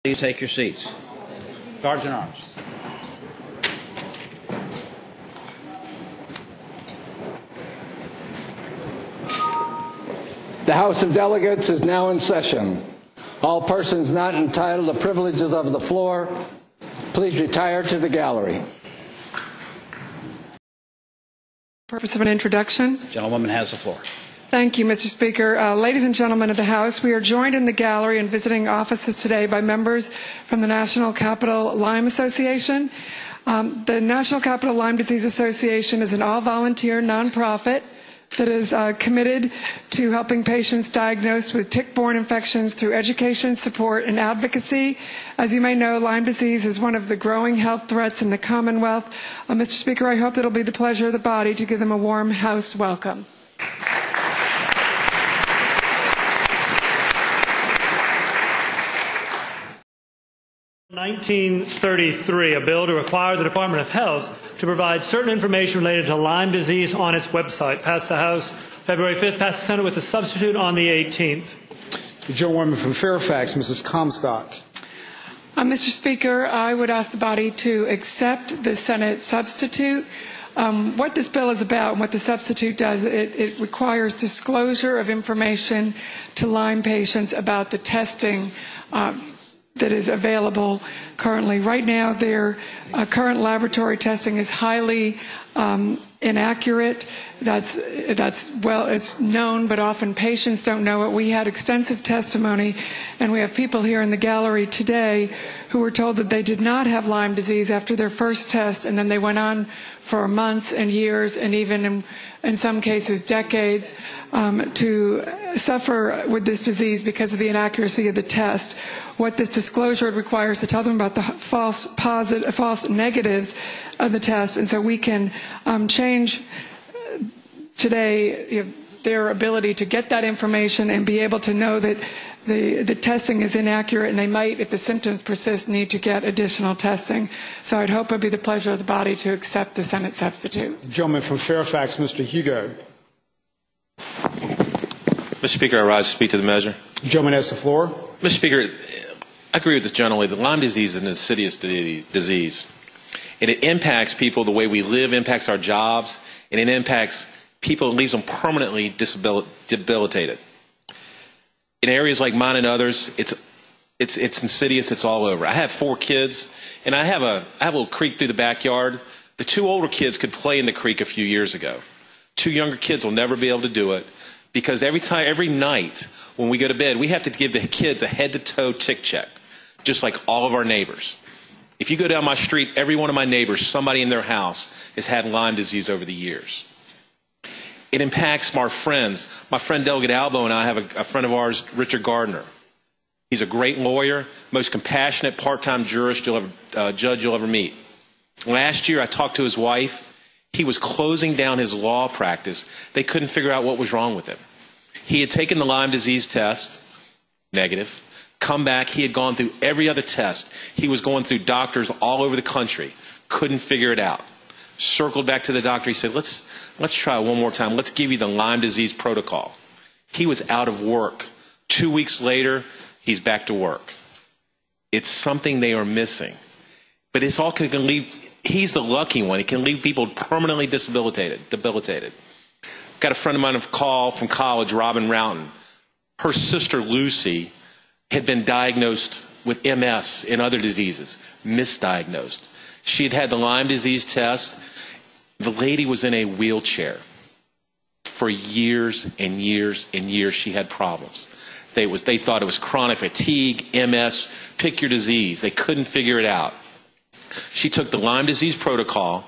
Please take your seats. Sergeant Arms. The House of Delegates is now in session. All persons not entitled to privileges of the floor, please retire to the gallery. Purpose of an introduction. Gentlewoman has the floor. Thank you, Mr. Speaker. Ladies and gentlemen of the House, we are joined in the gallery and visiting offices today by members from the National Capital Lyme Association. The National Capital Lyme Disease Association is an all-volunteer nonprofit that is committed to helping patients diagnosed with tick-borne infections through education, support, and advocacy. As you may know, Lyme disease is one of the growing health threats in the Commonwealth. Mr. Speaker, I hope that it will be the pleasure of the body to give them a warm House welcome. In 1933, a bill to require the Department of Health to provide certain information related to Lyme disease on its website. Passed the House February 5th, passed the Senate with a substitute on the 18th. The gentlewoman from Fairfax, Mrs. Comstock. Mr. Speaker, I would ask the body to accept the Senate substitute. What this bill is about and what the substitute does, it requires disclosure of information to Lyme patients about the testing that is available currently. Right now, their current laboratory testing is highly inaccurate. It's known, but often patients don't know it. We had extensive testimony, and we have people here in the gallery today who were told that they did not have Lyme disease after their first test, and then they went on for months and years, and even in some cases decades, to suffer with this disease because of the inaccuracy of the test. What this disclosure requires to tell them about the false negatives of the test, and so we can change today their ability to get that information and be able to know that the testing is inaccurate, and they might, if the symptoms persist, need to get additional testing. So I'd hope it would be the pleasure of the body to accept the Senate substitute. The gentleman from Fairfax, Mr. Hugo. Mr. Speaker, I rise to speak to the measure. The gentleman has the floor. Mr. Speaker, I agree with this gentleman. The Lyme disease is an insidious disease, and it impacts people the way we live, impacts our jobs, and it impacts people and leaves them permanently debilitated. In areas like mine and others, it's insidious. It's all over. I have 4 kids, and I have a little creek through the backyard. The 2 older kids could play in the creek a few years ago. 2 younger kids will never be able to do it because every night when we go to bed, we have to give the kids a head-to-toe tick check, just like all of our neighbors. If you go down my street, every one of my neighbors, somebody in their house has had Lyme disease over the years. It impacts our friends. My friend Delegate Albo and I have a friend of ours, Richard Gardner. He's a great lawyer, most compassionate part-time judge you'll ever meet. Last year, I talked to his wife. He was closing down his law practice. They couldn't figure out what was wrong with him. He had taken the Lyme disease test, negative. Come back, he had gone through every other test. He was going through doctors all over the country. Couldn't figure it out. Circled back to the doctor. He said, let's try one more time. Let's give you the Lyme disease protocol. He was out of work. 2 weeks later, he's back to work. It's something they are missing. But it's all can leave, he's the lucky one. It can leave people permanently debilitated. Got a friend of mine from college, Robin Roughton. Her sister, Lucy, had been diagnosed with MS and other diseases, misdiagnosed. She had had the Lyme disease test. The lady was in a wheelchair. For years and years and years, she had problems. They thought it was chronic fatigue, MS, pick your disease. They couldn't figure it out. She took the Lyme disease protocol,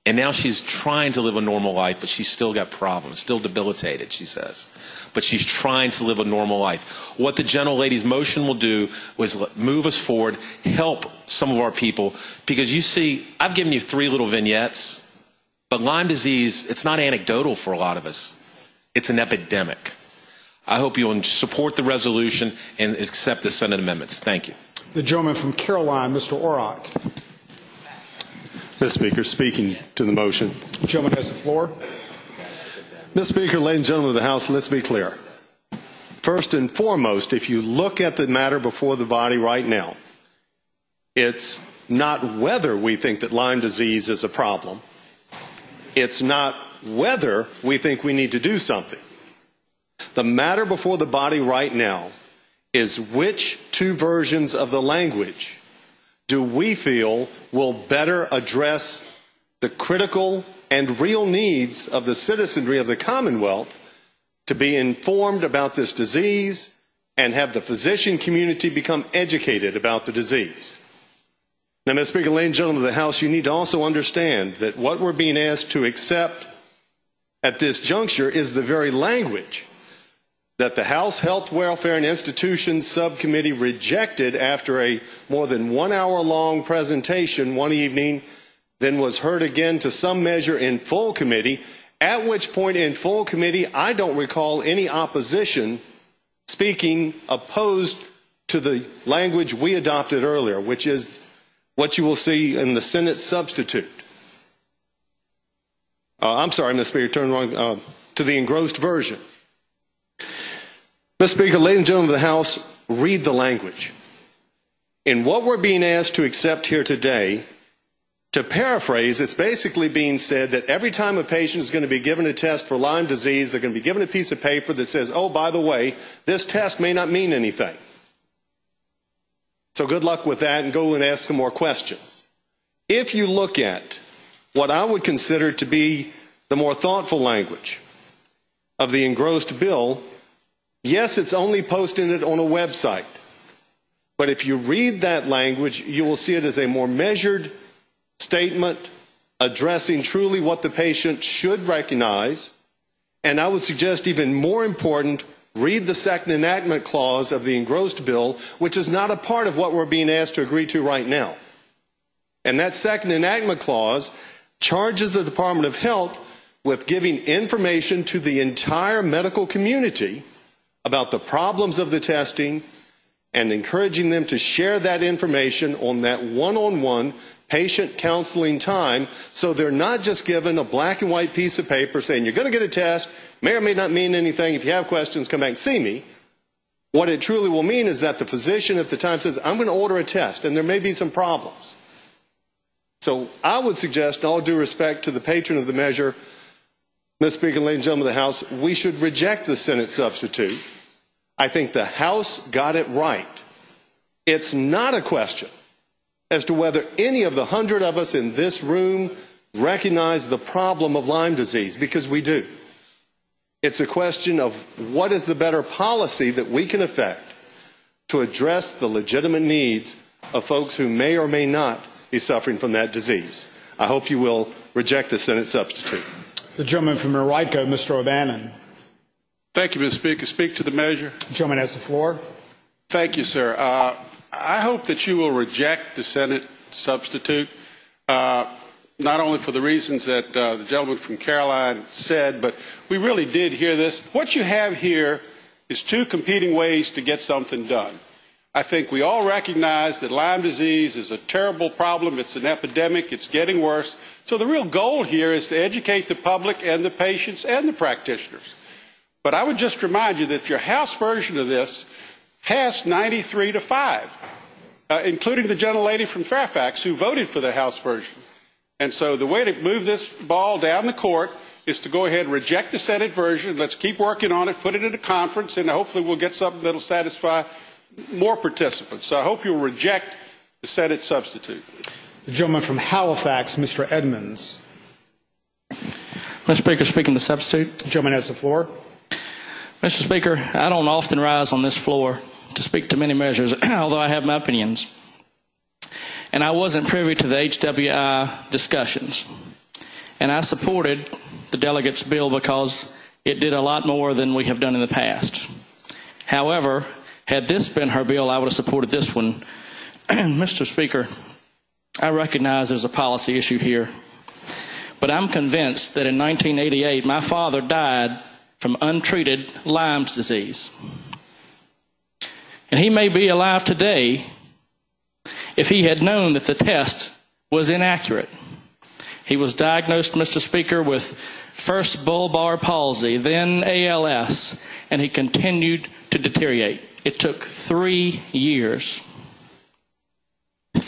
and now she's trying to live a normal life, but she's still got problems, still debilitated, she says. But she's trying to live a normal life. What the gentlelady's motion will do was move us forward, help some of our people, because you see, I've given you 3 little vignettes, but Lyme disease, it's not anecdotal for a lot of us. It's an epidemic. I hope you'll support the resolution and accept the Senate amendments. Thank you. The gentleman from Caroline, Mr. Orrock. Mr. Speaker, speaking to the motion. The gentleman has the floor. Mr. Speaker, ladies and gentlemen of the House, let's be clear. First and foremost, if you look at the matter before the body right now, It's not whether we think that Lyme disease is a problem. It's not whether we think we need to do something. The matter before the body right now is which two versions of the language do we feel will better address the critical and real needs of the citizenry of the Commonwealth to be informed about this disease and have the physician community become educated about the disease. Now, Mr. Speaker, ladies and gentlemen of the House, you need to also understand that what we're being asked to accept at this juncture is the very language that the House Health, Welfare, and Institutions Subcommittee rejected after a more than 1 hour long presentation one evening, then was heard again to some measure in full committee, at which point in full committee I don't recall any opposition speaking opposed to the language we adopted earlier, which is what you will see in the Senate substitute. I'm sorry, Mr. Speaker, turn wrong, to the engrossed version. Mr. Speaker, ladies and gentlemen of the House, read the language. In what we're being asked to accept here today, to paraphrase, it's basically being said that every time a patient is going to be given a test for Lyme disease, they're going to be given a piece of paper that says, oh, by the way, this test may not mean anything. So good luck with that and go and ask some more questions. If you look at what I would consider to be the more thoughtful language of the engrossed bill, yes, it's only posting it on a website. But if you read that language, you will see it as a more measured statement addressing truly what the patient should recognize. And I would suggest even more important, read the second enactment clause of the engrossed bill, which is not a part of what we're being asked to agree to right now. And that second enactment clause charges the Department of Health with giving information to the entire medical community about the problems of the testing and encouraging them to share that information on that one-on-one patient counseling time, so they're not just given a black and white piece of paper saying you're going to get a test, may or may not mean anything, if you have questions come back and see me. What it truly will mean is that the physician at the time says, I'm going to order a test, and there may be some problems. So I would suggest, in all due respect to the patron of the measure, Mr. Speaker, ladies and gentlemen of the House, we should reject the Senate substitute. I think the House got it right. It's not a question as to whether any of the 100 of us in this room recognize the problem of Lyme disease, because we do. It's a question of what is the better policy that we can effect to address the legitimate needs of folks who may or may not be suffering from that disease. I hope you will reject the Senate substitute. The gentleman from Marico, Mr. O'Bannon. Thank you, Mr. Speaker. Speak to the measure. The gentleman has the floor. Thank you, sir. I hope that you will reject the Senate substitute, not only for the reasons that the gentleman from Caroline said, but we really did hear this. What you have here is two competing ways to get something done. I think we all recognize that Lyme disease is a terrible problem. It's an epidemic. It's getting worse. So the real goal here is to educate the public and the patients and the practitioners. But I would just remind you that your House version of this passed 93-5, including the gentlelady from Fairfax who voted for the House version. And so the way to move this ball down the court is to go ahead and reject the Senate version. Let's keep working on it, put it in a conference, and hopefully we'll get something that will satisfy more participants. So I hope you'll reject the Senate substitute. The gentleman from Halifax, Mr. Edmonds. Mr. Speaker, speaking to substitute. The gentleman has the floor. Mr. Speaker, I don't often rise on this floor to speak to many measures, although I have my opinions. And I wasn't privy to the HWI discussions. And I supported the delegates' bill because it did a lot more than we have done in the past. However, had this been her bill, I would have supported this one. Mr. Speaker, I recognize there's a policy issue here. But I'm convinced that in 1988, my father died from untreated Lyme's disease. And he may be alive today if he had known that the test was inaccurate. He was diagnosed, Mr. Speaker, with first bulbar palsy, then ALS, and he continued to deteriorate. It took 3 years.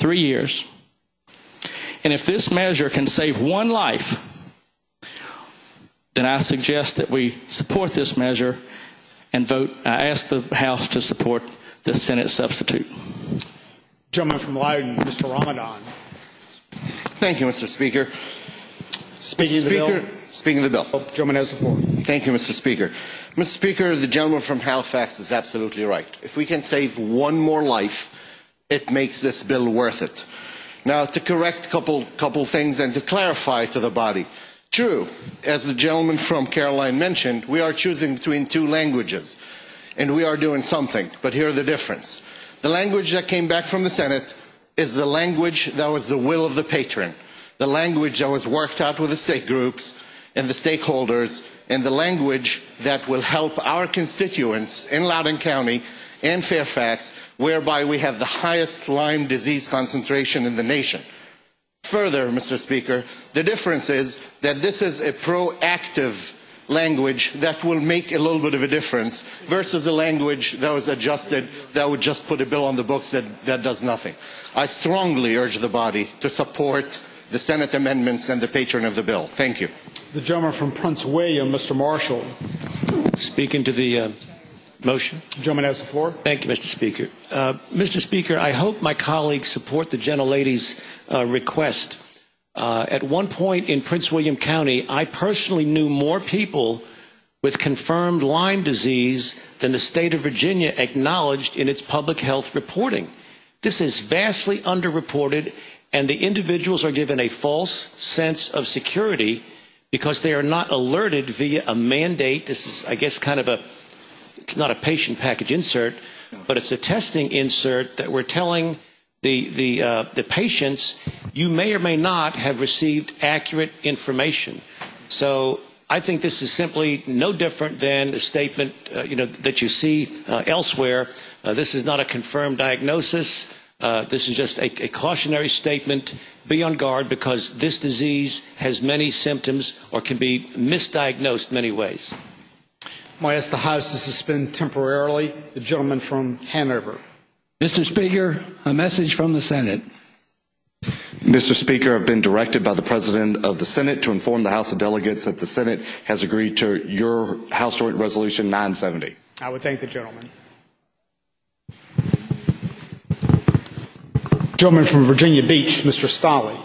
3 years. And if this measure can save one life, then I suggest that we support this measure and vote. I ask the House to support the Senate substitute. Gentleman from Loudoun, Mr. Ramadan. Thank you, Mr. Speaker. Speaking of the bill. Speaking of the bill. Gentleman has the floor. Thank you, Mr. Speaker. Mr. Speaker, the gentleman from Halifax is absolutely right. If we can save one more life, it makes this bill worth it. Now, to correct a couple things and to clarify to the body. True, as the gentleman from Caroline mentioned, we are choosing between two languages, and we are doing something. But here's the difference. The language that came back from the Senate is the language that was the will of the patron, the language that was worked out with the state groups and the stakeholders, and the language that will help our constituents in Loudoun County and Fairfax, whereby we have the highest Lyme disease concentration in the nation. Further, Mr. Speaker, the difference is that this is a proactive language that will make a little bit of a difference versus a language that was adjusted that would just put a bill on the books that does nothing. I strongly urge the body to support the Senate amendments and the patron of the bill. Thank you. The gentleman from Prince William, Mr. Marshall. Speaking to the motion. The gentleman has the floor. Thank you, Mr. Speaker. Mr. Speaker, I hope my colleagues support the gentlelady's request. At one point in Prince William County, I personally knew more people with confirmed Lyme disease than the state of Virginia acknowledged in its public health reporting. This is vastly underreported, and the individuals are given a false sense of security because they are not alerted via a mandate. This is, I guess, kind of it's not a patient package insert, but it's a testing insert that we're telling the patients, you may or may not have received accurate information. So I think this is simply no different than a statement that you see elsewhere. This is not a confirmed diagnosis. This is just a cautionary statement. Be on guard because this disease has many symptoms or can be misdiagnosed many ways. I'm going to ask the House to suspend temporarily. The gentleman from Hanover. Mr. Speaker, a message from the Senate. Mr. Speaker, I've been directed by the President of the Senate to inform the House of Delegates that the Senate has agreed to your House Joint Resolution 970. I would thank the gentleman. Gentleman from Virginia Beach, Mr. Stolley.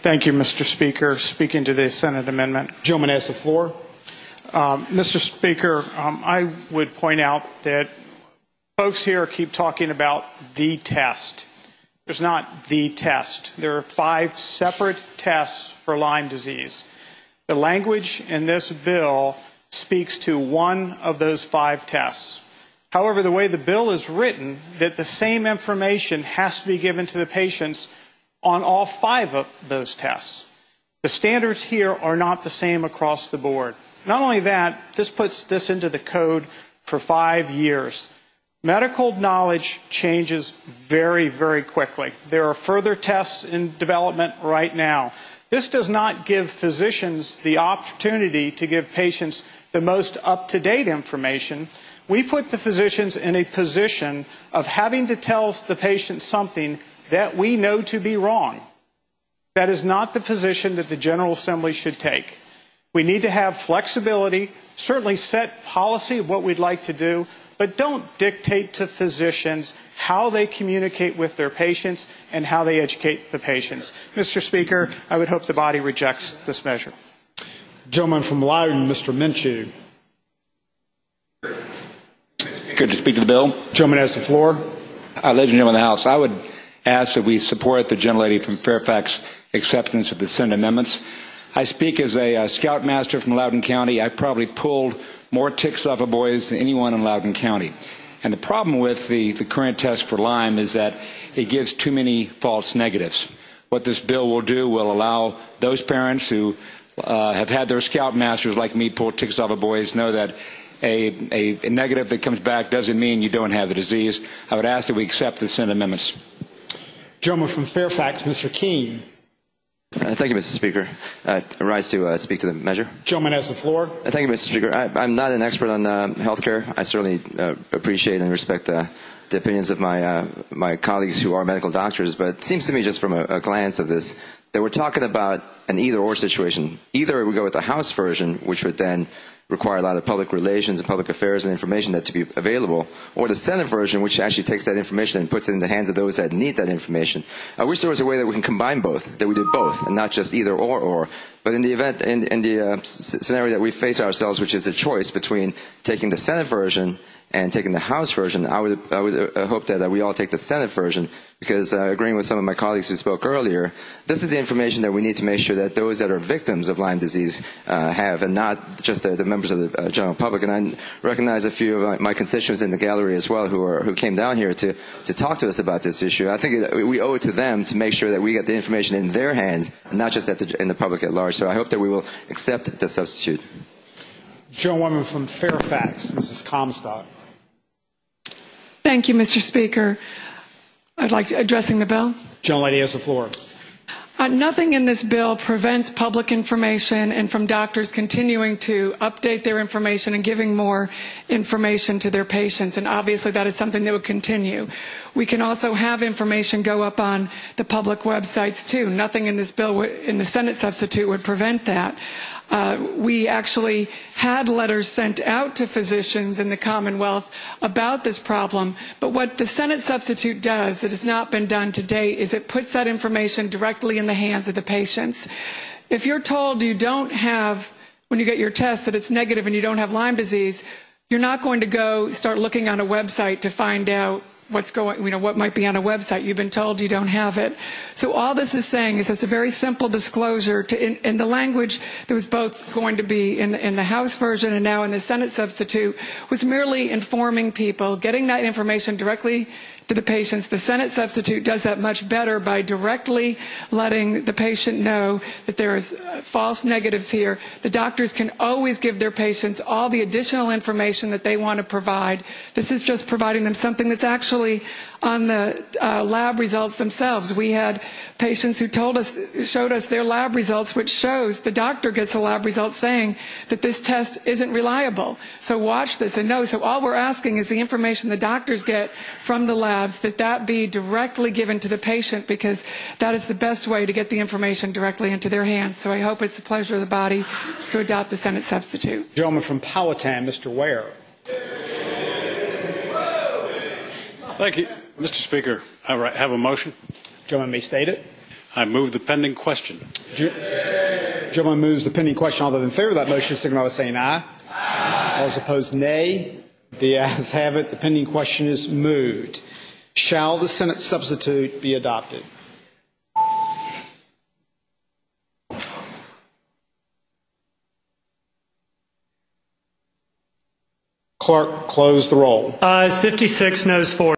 Thank you, Mr. Speaker. Speaking to the Senate amendment. Gentleman has the floor. Mr. Speaker, I would point out that folks here keep talking about the test. There's not the test. There are 5 separate tests for Lyme disease. The language in this bill speaks to one of those 5 tests. However, the way the bill is written, that the same information has to be given to the patients on all 5 of those tests. The standards here are not the same across the board. Not only that, this puts this into the code for 5 years. Medical knowledge changes very, very quickly. There are further tests in development right now. This does not give physicians the opportunity to give patients the most up-to-date information. We put the physicians in a position of having to tell the patient something that we know to be wrong. That is not the position that the General Assembly should take. We need to have flexibility, certainly set policy of what we'd like to do, but don't dictate to physicians how they communicate with their patients and how they educate the patients. Mr. Speaker, I would hope the body rejects this measure. Gentleman from Loudoun, Mr. Minshew. Good to speak to the bill. Gentleman has the floor. Ladies and gentlemen of the House, I would ask that we support the gentlelady from Fairfax acceptance of the Senate amendments. I speak as a scoutmaster from Loudoun County. I probably pulled more ticks off of boys than anyone in Loudoun County. And the problem with the current test for Lyme is that it gives too many false negatives. What this bill will do will allow those parents who have had their scoutmasters like me pull ticks off of boys know that a negative that comes back doesn't mean you don't have the disease. I would ask that we accept the Senate amendments. Gentleman from Fairfax, Mr. Keene. Thank you, Mr. Speaker. I rise to speak to the measure. Gentleman has the floor. Thank you, Mr. Speaker. I'm not an expert on health care. I certainly appreciate and respect the opinions of my colleagues who are medical doctors, but it seems to me just from a glance of this that we're talking about an either-or situation. Either we go with the House version, which would then require a lot of public relations and public affairs and information that to be available, or the Senate version, which actually takes that information and puts it in the hands of those that need that information. I wish there was a way that we can combine both, that we did both, and not just either or. But in the event, in the scenario that we face ourselves, which is a choice between taking the Senate version and taking the House version, I would hope that we all take the Senate version, because agreeing with some of my colleagues who spoke earlier, this is the information that we need to make sure that those that are victims of Lyme disease have, and not just the members of the general public. And I recognize a few of my constituents in the gallery as well who came down here to talk to us about this issue. I think we owe it to them to make sure that we get the information in their hands, and not just in the public at large. So I hope that we will accept the substitute. Gentlewoman from Fairfax, Mrs. Comstock. Thank you, Mr. Speaker. I'd like to addressing the bill. Gentlelady has the floor. Nothing in this bill prevents public information and from doctors continuing to update their information and giving more information to their patients, and obviously that is something that would continue. We can also have information go up on the public websites too. Nothing in this bill, in the Senate substitute, would prevent that. We actually had letters sent out to physicians in the Commonwealth about this problem, but what the Senate substitute does that has not been done to date is it puts that information directly in the hands of the patients. If you're told you don't have, when you get your test, that it's negative and you don't have Lyme disease, you're not going to go start looking on a website to find out what might be on a website. You've been told you don't have it. So all this is saying is it's a very simple disclosure in the language that was both going to be in the House version and now in the Senate substitute was merely informing people, getting that information directly to the patients. The Senate substitute does that much better by directly letting the patient know that there is false negatives here. The doctors can always give their patients all the additional information that they want to provide. This is just providing them something that's actually on the lab results themselves. We had patients who showed us their lab results, which shows the doctor gets the lab results saying that this test isn't reliable. So watch this and know. So all we're asking is the information the doctors get from the labs, that be directly given to the patient, because that is the best way to get the information directly into their hands. So I hope it's the pleasure of the body to adopt the Senate substitute. Gentleman from Powhatan, Mr. Ware. Thank you, Mr. Speaker. I have a motion. Gentleman may state it. I move the pending question. Gentleman moves the pending question. All those in favor of that motion signify by saying aye. Aye. All those opposed, nay. The ayes have it. The pending question is moved. Shall the Senate substitute be adopted? Clerk, close the roll. Ayes 56, noes 4.